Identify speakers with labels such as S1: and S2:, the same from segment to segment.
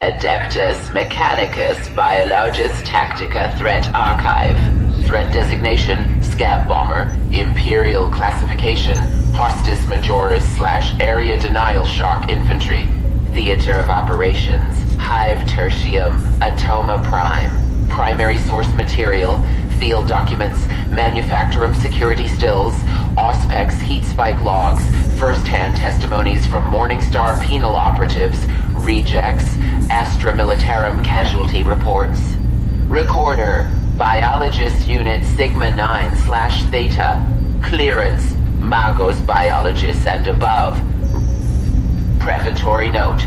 S1: Adeptus Mechanicus Biologus Tactica Threat Archive. Threat designation, Scab Bomber. Imperial classification, Hostis Majoris/Area Denial Shock Infantry. Theater of Operations, Hive Tertium, Atoma Prime. Primary source material, field documents, manufacturum security stills, Auspex heat spike logs, first-hand testimonies from Morningstar penal operatives, rejects, Astra Militarum casualty reports. Recorder, Biologist Unit Sigma 9/Theta. Clearance, Magos Biologists and above. Prefatory note.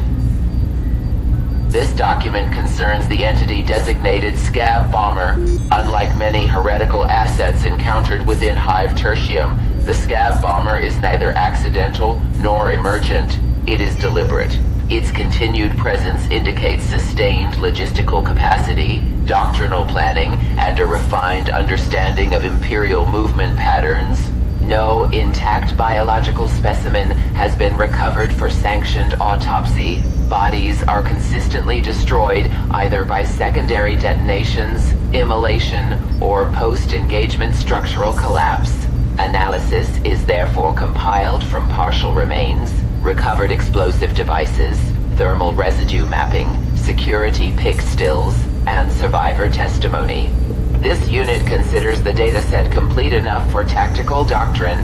S1: This document concerns the entity designated Scab Bomber. Unlike many heretical assets encountered within Hive Tertium, the Scab Bomber is neither accidental nor emergent. It is deliberate. Its continued presence indicates sustained logistical capacity, doctrinal planning, and a refined understanding of Imperial movement patterns. No intact biological specimen has been recovered for sanctioned autopsy. Bodies are consistently destroyed either by secondary detonations, immolation, or post-engagement structural collapse. Analysis is therefore compiled from partial remains, recovered explosive devices, thermal residue mapping, security pick stills, and survivor testimony. This unit considers the dataset complete enough for tactical doctrine.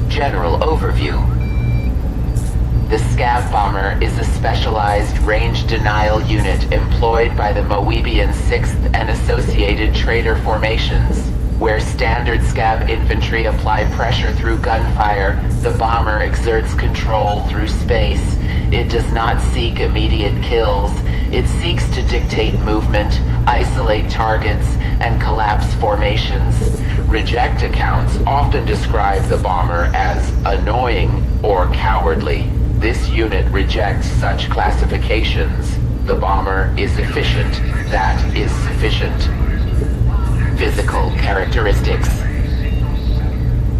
S1: General overview. The Scab Bomber is a specialized range denial unit employed by the Moebian 6th and associated trader formations. Where standard Scab infantry apply pressure through gunfire, the bomber exerts control through space. It does not seek immediate kills. It seeks to dictate movement, isolate targets, and collapse formations. Reject accounts often describe the bomber as annoying or cowardly. This unit rejects such classifications. The bomber is efficient. That is sufficient. Physical characteristics.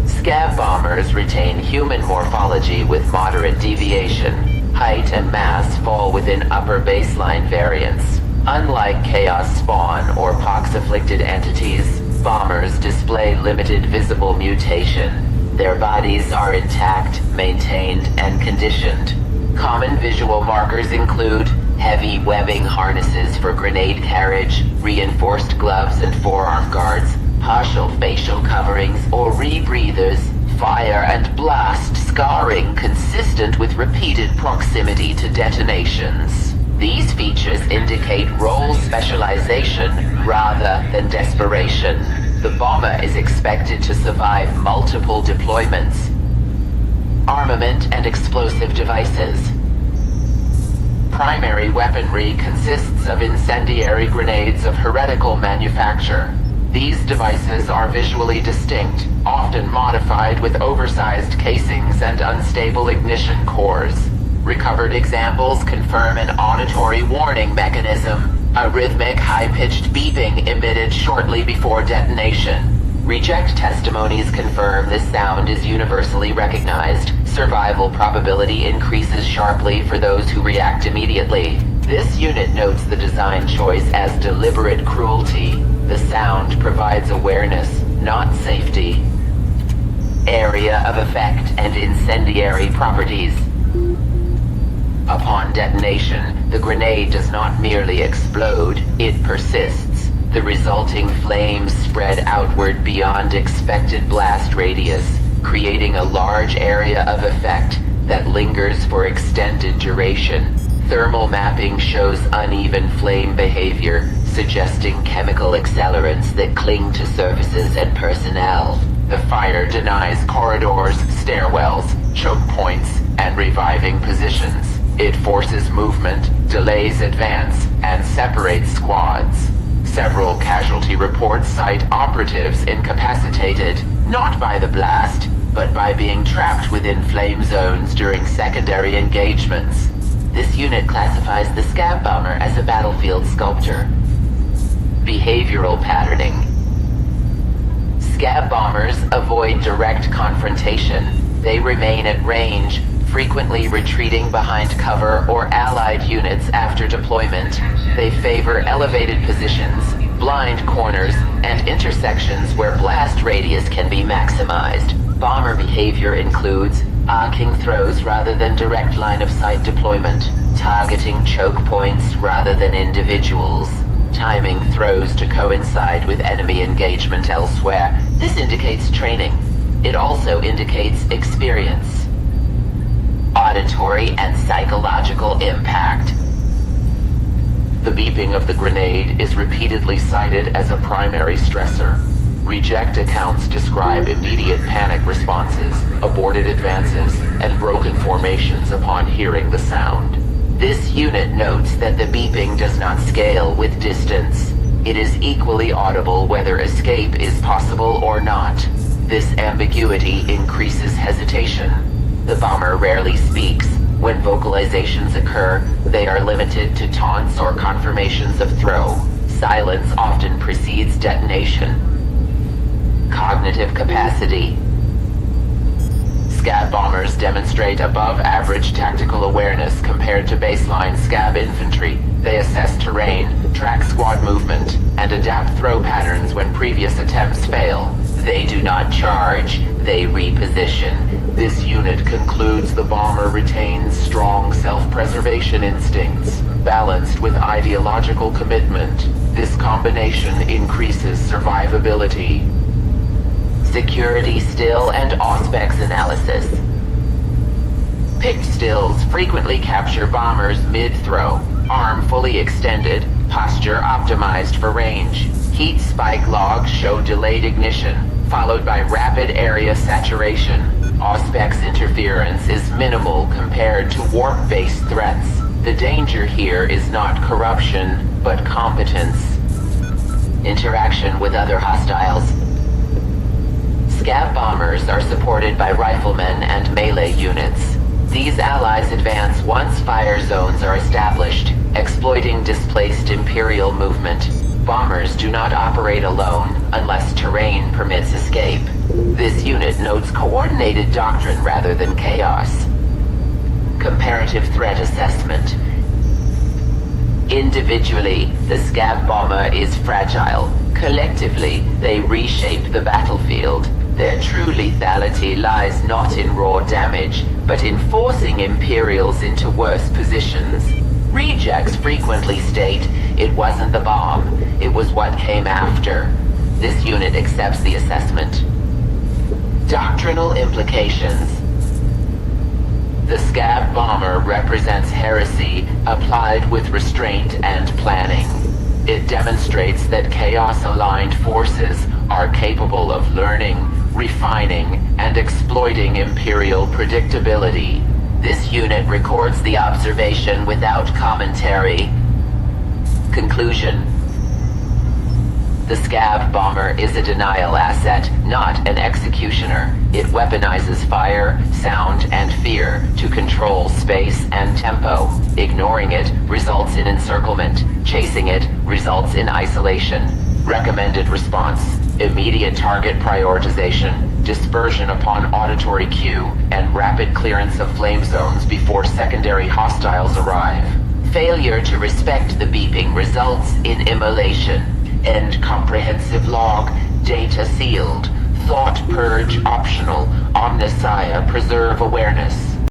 S1: Scab bombers retain human morphology with moderate deviation. Height and mass fall within upper baseline variance. Unlike Chaos Spawn or pox-afflicted entities, bombers display limited visible mutation. Their bodies are intact, maintained, and conditioned. Common visual markers include heavy webbing harnesses for grenade carriage, reinforced gloves and forearm guards, partial facial coverings or rebreathers, fire and blast scarring consistent with repeated proximity to detonations. These features indicate role specialization rather than desperation. The bomber is expected to survive multiple deployments. Armament and explosive devices. Primary weaponry consists of incendiary grenades of heretical manufacture. These devices are visually distinct, often modified with oversized casings and unstable ignition cores. Recovered examples confirm an auditory warning mechanism, a rhythmic high-pitched beeping emitted shortly before detonation. Reject testimonies confirm this sound is universally recognized. Survival probability increases sharply for those who react immediately. This unit notes the design choice as deliberate cruelty. The sound provides awareness, not safety. Area of effect and incendiary properties. Upon detonation, the grenade does not merely explode, it persists. The resulting flames spread outward beyond expected blast radius, creating a large area of effect that lingers for extended duration. Thermal mapping shows uneven flame behavior, suggesting chemical accelerants that cling to surfaces and personnel. The fire denies corridors, stairwells, choke points, and reviving positions. It forces movement, delays advance, and separates squads. Several casualty reports cite operatives incapacitated, not by the blast, but by being trapped within flame zones during secondary engagements. This unit classifies the Scab Bomber as a battlefield sculptor. Behavioral patterning. Scab bombers avoid direct confrontation. They remain at range, frequently retreating behind cover or allied units after deployment. They favor elevated positions, blind corners, and intersections where blast radius can be maximized. Bomber behavior includes arcing throws rather than direct line-of-sight deployment, targeting choke points rather than individuals, timing throws to coincide with enemy engagement elsewhere. This indicates training. It also indicates experience. Auditory and psychological impact. The beeping of the grenade is repeatedly cited as a primary stressor. Reject accounts describe immediate panic responses, aborted advances, and broken formations upon hearing the sound. This unit notes that the beeping does not scale with distance. It is equally audible whether escape is possible or not. This ambiguity increases hesitation. The bomber rarely speaks. When vocalizations occur, they are limited to taunts or confirmations of throw. Silence often precedes detonation. Cognitive capacity. Scab bombers demonstrate above-average tactical awareness compared to baseline Scab infantry. They assess terrain, track squad movement, and adapt throw patterns when previous attempts fail. They do not charge, they reposition. This unit concludes the bomber retains strong self-preservation instincts, balanced with ideological commitment. This combination increases survivability. Security still and auspex analysis. Picked stills frequently capture bombers mid-throw, arm fully extended, posture optimized for range. Heat spike logs show delayed ignition, followed by rapid area saturation. Auspex interference is minimal compared to warp-based threats. The danger here is not corruption, but competence. Interaction with other hostiles. Scab bombers are supported by riflemen and melee units. These allies advance once fire zones are established, exploiting displaced Imperial movement. Bombers do not operate alone unless terrain permits escape. This unit notes coordinated doctrine rather than chaos. Comparative threat assessment. Individually, the Scab bomber is fragile. Collectively, they reshape the battlefield. Their true lethality lies not in raw damage, but in forcing Imperials into worse positions. Rejects frequently state, it wasn't the bomb, it was what came after. This unit accepts the assessment. Doctrinal implications. The Scab bomber represents heresy applied with restraint and planning. It demonstrates that chaos-aligned forces are capable of learning, refining, and exploiting Imperial predictability. This unit records the observation without commentary. Conclusion. The Scab bomber is a denial asset, not an executioner. It weaponizes fire, sound, and fear to control space and tempo. Ignoring it results in encirclement. Chasing it results in isolation. Recommended response: immediate target prioritization, dispersion upon auditory cue, and rapid clearance of flame zones before secondary hostiles arrive. Failure to respect the beeping results in immolation. End comprehensive log. Data sealed. Thought purge optional. Omnissiah preserve awareness.